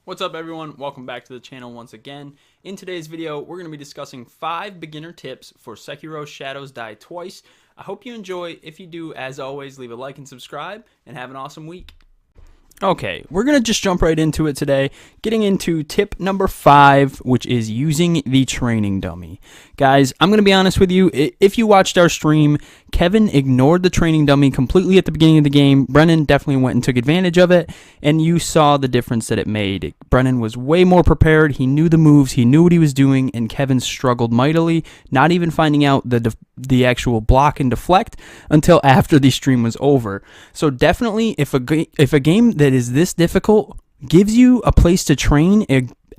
What's up everyone, welcome back to the channel once again. In today's video, we're going to be discussing 5 beginner tips for Sekiro Shadows Die Twice. I hope you enjoy. If you do, as always, leave a like and subscribe, and have an awesome week. Okay, we're going to just jump right into it today, getting into tip number 5, which is using the training dummy. Guys, I'm going to be honest with you, if you watched our stream, Kevin ignored the training dummy completely at the beginning of the game. Brennan definitely went and took advantage of it, and you saw the difference that it made. Brennan was way more prepared, he knew the moves, he knew what he was doing, and Kevin struggled mightily, not even finding out the actual block and deflect until after the stream was over. So definitely, if a game that is this difficult gives you a place to train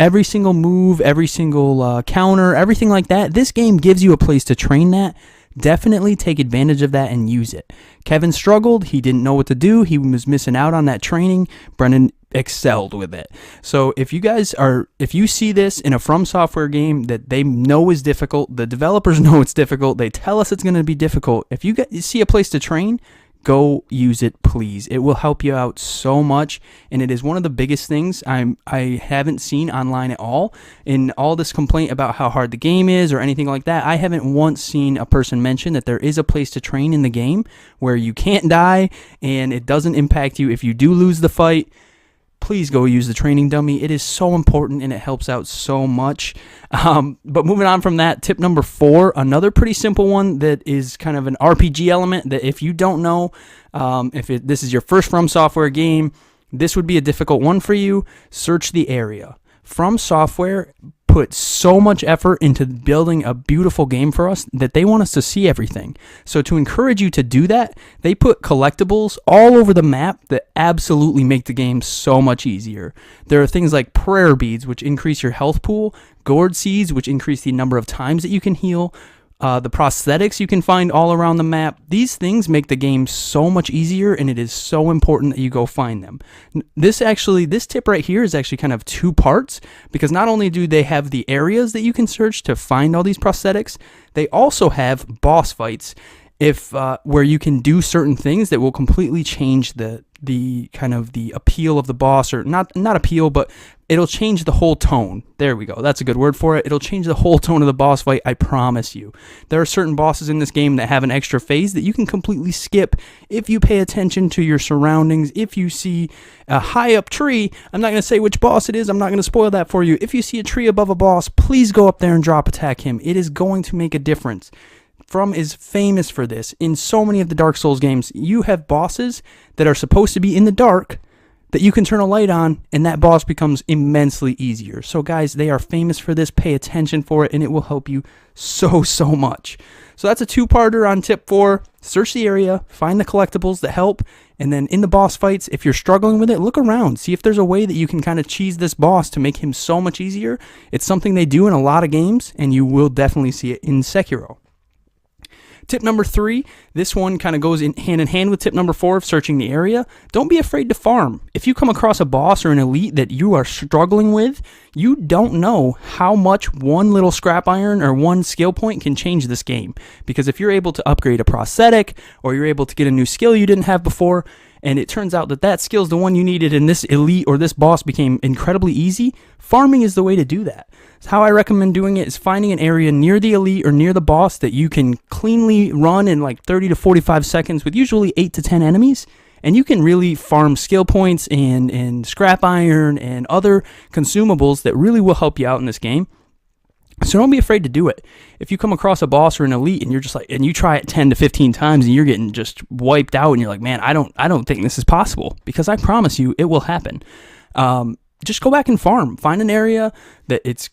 every single move, every single counter, everything like that, this game gives you a place to train that. Definitely take advantage of that and use it. Kevin struggled, he didn't know what to do, he was missing out on that training. Brennan excelled with it. So if you see this in a From Software game that they know is difficult, the developers know it's difficult, they tell us it's going to be difficult, if you see a place to train, go use it, please. It will help you out so much, and it is one of the biggest things I haven't seen online at all. In all this complaint about how hard the game is or anything like that, I haven't once seen a person mention that there is a place to train in the game where you can't die and it doesn't impact you if you do lose the fight. Please go use the training dummy. It is so important and it helps out so much. But moving on from that, tip number 4, another pretty simple one that is kind of an RPG element that if you don't know, this is your first From Software game, this would be a difficult one for you. Search the area. From Software put so much effort into building a beautiful game for us that they want us to see everything. So to encourage you to do that, they put collectibles all over the map that absolutely make the game so much easier. There are things like prayer beads, which increase your health pool, gourd seeds, which increase the number of times that you can heal, the prosthetics you can find all around the map. These things make the game so much easier, and it is so important that you go find them. This tip right here is actually kind of 2 parts, because not only do they have the areas that you can search to find all these prosthetics, they also have boss fights where you can do certain things that will completely change the kind of the appeal of the boss, or not appeal, but it'll change the whole tone. There we go. That's a good word for it. It'll change the whole tone of the boss fight, I promise you. There are certain bosses in this game that have an extra phase that you can completely skip if you pay attention to your surroundings. If you see a high up tree, I'm not going to say which boss it is, I'm not going to spoil that for you. If you see a tree above a boss, please go up there and drop attack him. It is going to make a difference. From is famous for this. In so many of the Dark Souls games, you have bosses that are supposed to be in the dark that you can turn a light on, and that boss becomes immensely easier. So guys, they are famous for this. Pay attention for it, and it will help you so much. So that's a 2-parter on tip 4. Search the area, find the collectibles that help, and then in the boss fights, if you're struggling with it, look around. See if there's a way that you can kind of cheese this boss to make him so much easier. It's something they do in a lot of games, and you will definitely see it in Sekiro. Tip number 3, this one kind of goes hand in hand with tip number 4 of searching the area. Don't be afraid to farm. If you come across a boss or an elite that you are struggling with, you don't know how much one little scrap iron or one skill point can change this game. Because if you're able to upgrade a prosthetic, or you're able to get a new skill you didn't have before, and it turns out that skill is the one you needed and this elite or this boss became incredibly easy, farming is the way to do that. How I recommend doing it is finding an area near the elite or near the boss that you can cleanly run in like 30 to 45 seconds with usually 8 to 10 enemies, and you can really farm skill points and scrap iron and other consumables that really will help you out in this game. So don't be afraid to do it. If you come across a boss or an elite and you're just and you try it 10 to 15 times and you're getting just wiped out and you're like, man, I don't think this is possible, because I promise you it will happen. Just go back and farm. Find an area that it's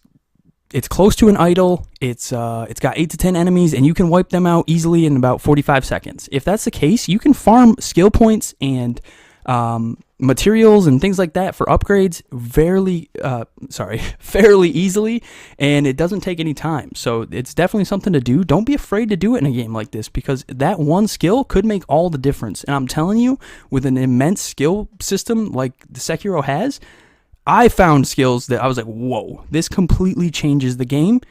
close to an idol, it's got 8 to 10 enemies, and you can wipe them out easily in about 45 seconds. If that's the case, you can farm skill points and materials and things like that for upgrades fairly easily, and it doesn't take any time. So it's definitely something to do. Don't be afraid to do it in a game like this, because that one skill could make all the difference. And I'm telling you, with an immense skill system like the Sekiro has, I found skills that I was like, whoa, this completely changes the game,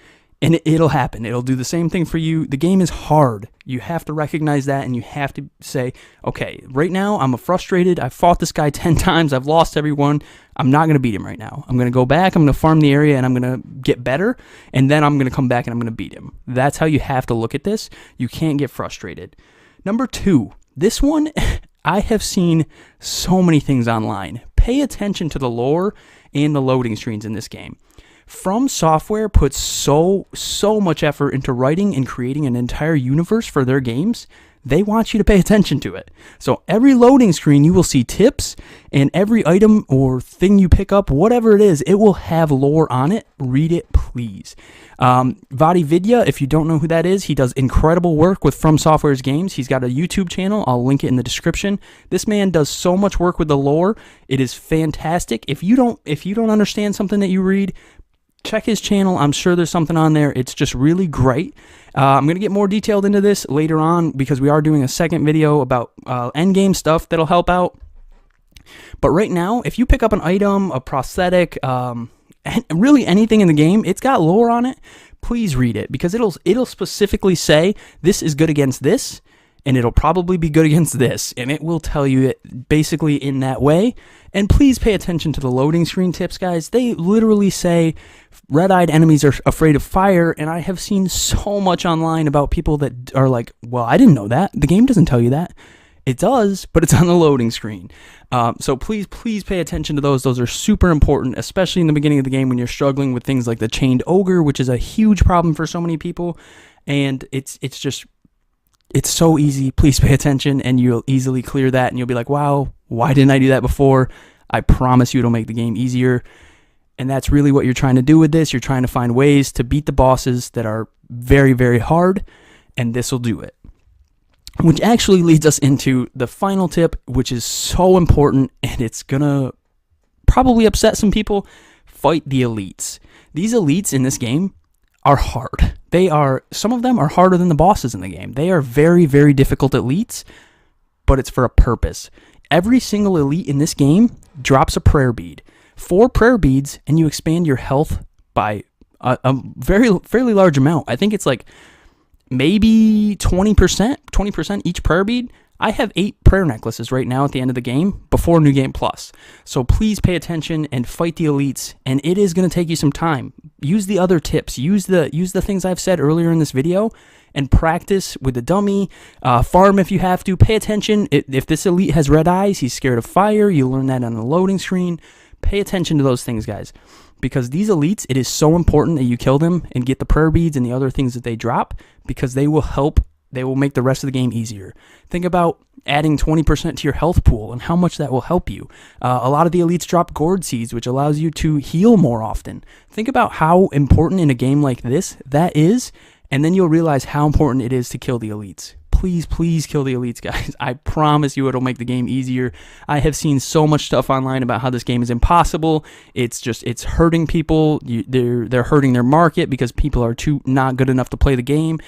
And it'll happen. It'll do the same thing for you. The game is hard. You have to recognize that, and you have to say, okay, right now I'm frustrated. I've fought this guy 10 times. I've lost everyone. I'm not going to beat him right now. I'm going to go back. I'm going to farm the area, and I'm going to get better, and then I'm going to come back, and I'm going to beat him. That's how you have to look at this. You can't get frustrated. Number 2, this one, I have seen so many things online. Pay attention to the lore and the loading screens in this game. From Software puts so much effort into writing and creating an entire universe for their games. They want you to pay attention to it. So every loading screen, you will see tips, and every item or thing you pick up, whatever it is, it will have lore on it. Read it, please. Vadi Vidya, if you don't know who that is, he does incredible work with From Software's games. He's got a YouTube channel. I'll link it in the description. This man does so much work with the lore. It is fantastic. If you don't understand something that you read, check his channel. I'm sure there's something on there. It's just really great. I'm going to get more detailed into this later on because we are doing a second video about endgame stuff that'll help out. But right now, if you pick up an item, a prosthetic, really anything in the game, it's got lore on it. Please read it because it'll specifically say this is good against this, and it'll probably be good against this, and it will tell you it basically in that way. And please pay attention to the loading screen tips, guys. They literally say red-eyed enemies are afraid of fire, and I have seen so much online about people that are like, well, I didn't know that. The game doesn't tell you that. It does, but it's on the loading screen. So please pay attention to those. Those are super important, especially in the beginning of the game when you're struggling with things like the chained ogre, which is a huge problem for so many people, and it's so easy. Please pay attention, and you'll easily clear that, and you'll be like, wow, why didn't I do that before? I promise you it'll make the game easier. And that's really what you're trying to do with this. You're trying to find ways to beat the bosses that are very, very hard, and this will do it. Which actually leads us into the final tip, which is so important, and it's going to probably upset some people. Fight the elites. These elites in this game are hard. Some of them are harder than the bosses in the game. They are very, very difficult elites, but it's for a purpose. Every single elite in this game drops a prayer bead. 4 prayer beads, and you expand your health by a fairly large amount. I think it's like maybe 20% each prayer bead. I have 8 prayer necklaces right now at the end of the game before New Game Plus. So please pay attention and fight the elites, and it is going to take you some time. Use the other tips. Use the things I've said earlier in this video and practice with the dummy. Farm if you have to. Pay attention. If this elite has red eyes, he's scared of fire. You learn that on the loading screen. Pay attention to those things, guys, because these elites, it is so important that you kill them and get the prayer beads and the other things that they drop, because they will help. They will make the rest of the game easier. Think about adding 20% to your health pool and how much that will help you. A lot of the elites drop gourd seeds, which allows you to heal more often. Think about how important in a game like this that is, and then you'll realize how important it is to kill the elites. Please kill the elites, guys. I promise you it'll make the game easier. I have seen so much stuff online about how this game is impossible. It's hurting people. They're hurting their market because people are not good enough to play the game.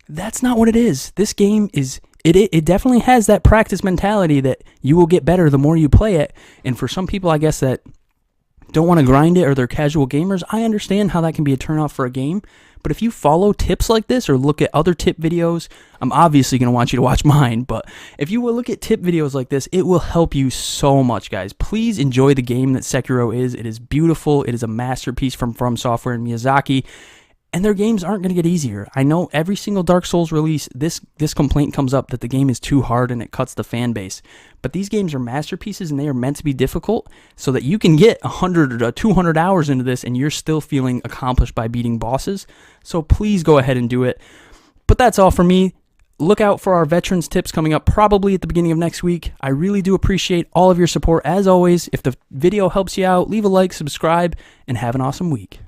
That's not what it is. This game is, it definitely has that practice mentality that you will get better the more you play it. And for some people, I guess, that don't want to grind it or they're casual gamers, I understand how that can be a turnoff for a game. But if you follow tips like this or look at other tip videos, I'm obviously going to want you to watch mine, but if you will look at tip videos like this, it will help you so much, guys. Please enjoy the game that Sekiro is. It is beautiful. It is a masterpiece from Software and Miyazaki. And their games aren't going to get easier. I know every single Dark Souls release, this complaint comes up that the game is too hard and it cuts the fan base. But these games are masterpieces and they are meant to be difficult so that you can get 100 or 200 hours into this and you're still feeling accomplished by beating bosses. So please go ahead and do it. But that's all for me. Look out for our veterans tips coming up probably at the beginning of next week. I really do appreciate all of your support. As always, if the video helps you out, leave a like, subscribe, and have an awesome week.